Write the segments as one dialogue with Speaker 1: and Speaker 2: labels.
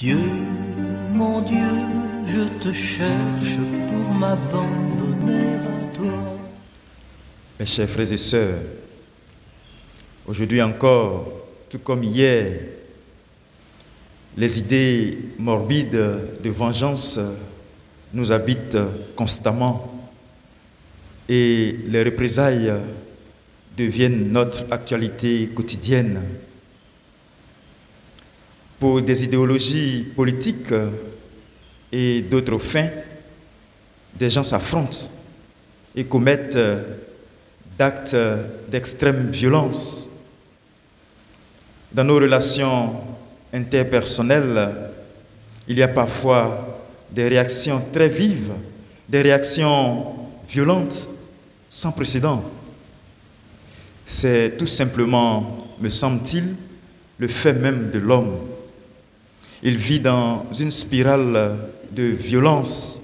Speaker 1: Dieu, mon Dieu, je te cherche pour m'abandonner à toi.
Speaker 2: Mes chers frères et sœurs, aujourd'hui encore, tout comme hier, les idées morbides de vengeance nous habitent constamment et les représailles deviennent notre actualité quotidienne. Pour des idéologies politiques et d'autres fins, des gens s'affrontent et commettent d'actes d'extrême violence. Dans nos relations interpersonnelles, il y a parfois des réactions très vives, des réactions violentes, sans précédent. C'est tout simplement, me semble-t-il, le fait même de l'homme. Il vit dans une spirale de violence.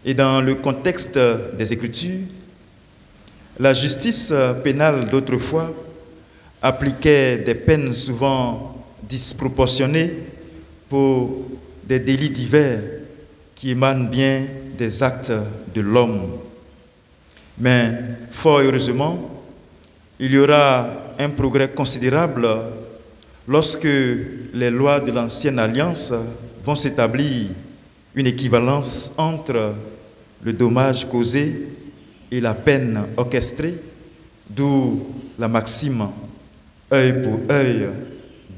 Speaker 2: Et dans le contexte des Écritures, la justice pénale d'autrefois appliquait des peines souvent disproportionnées pour des délits divers qui émanent bien des actes de l'homme. Mais fort heureusement, il y aura un progrès considérable lorsque les lois de l'ancienne alliance vont s'établir une équivalence entre le dommage causé et la peine orchestrée, d'où la maxime « œil pour œil,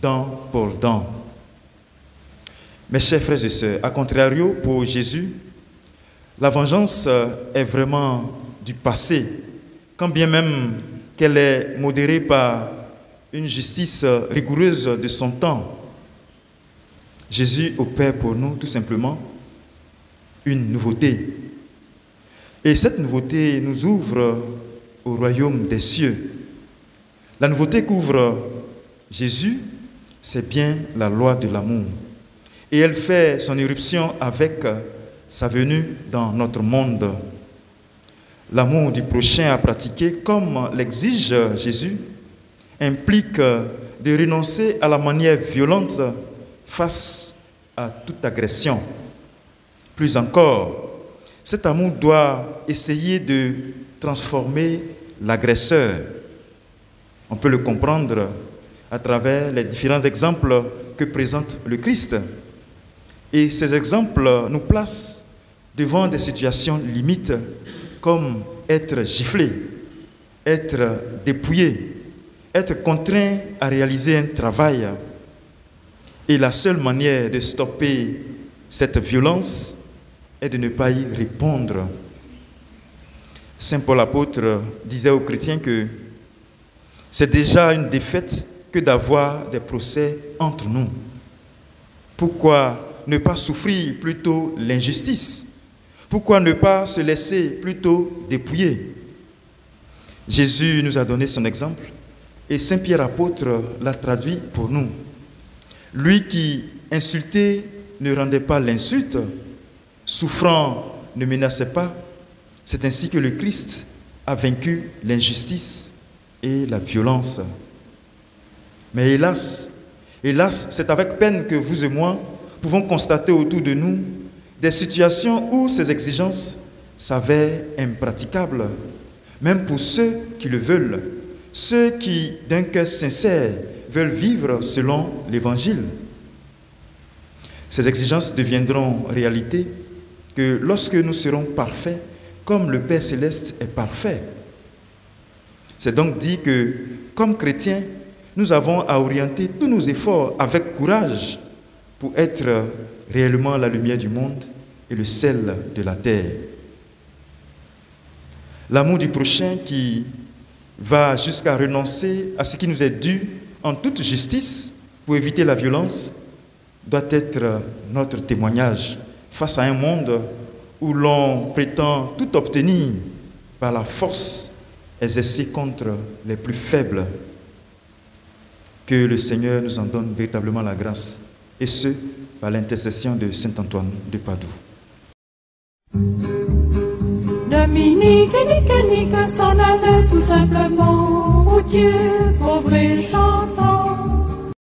Speaker 2: dent pour dent ». Mes chers frères et sœurs, à contrario, pour Jésus, la vengeance est vraiment du passé, quand bien même qu'elle est modérée par une justice rigoureuse de son temps. Jésus opère pour nous tout simplement une nouveauté. Et cette nouveauté nous ouvre au royaume des cieux. La nouveauté qu'ouvre Jésus, c'est bien la loi de l'amour. Et elle fait son irruption avec sa venue dans notre monde. L'amour du prochain à pratiquer comme l'exige Jésus implique de renoncer à la manière violente face à toute agression. Plus encore, cet amour doit essayer de transformer l'agresseur. On peut le comprendre à travers les différents exemples que présente le Christ. Et ces exemples nous placent devant des situations limites comme être giflé, être dépouillé, être contraint à réaliser un travail. Et la seule manière de stopper cette violence est de ne pas y répondre. Saint Paul apôtre disait aux chrétiens que c'est déjà une défaite que d'avoir des procès entre nous. Pourquoi ne pas souffrir plutôt l'injustice? Pourquoi ne pas se laisser plutôt dépouiller? Jésus nous a donné son exemple et Saint Pierre apôtre l'a traduit pour nous. Lui qui, insulté, ne rendait pas l'insulte, souffrant, ne menaçait pas. C'est ainsi que le Christ a vaincu l'injustice et la violence. Mais hélas, c'est avec peine que vous et moi pouvons constater autour de nous des situations où ces exigences s'avèrent impraticables, même pour ceux qui le veulent, ceux qui, d'un cœur sincère, veulent vivre selon l'Évangile. Ces exigences deviendront réalité que lorsque nous serons parfaits, comme le Père Céleste est parfait. C'est donc dit que, comme chrétiens, nous avons à orienter tous nos efforts avec courage pour être réellement la lumière du monde et le sel de la terre. L'amour du prochain qui va jusqu'à renoncer à ce qui nous est dû en toute justice pour éviter la violence doit être notre témoignage face à un monde où l'on prétend tout obtenir par la force exercée contre les plus faibles. Que le Seigneur nous en donne véritablement la grâce, et ce, par l'intercession de saint Antoine de Padoue.
Speaker 3: Dominique et Nique s'en allait tout simplement, oh Dieu, pauvre et chantant.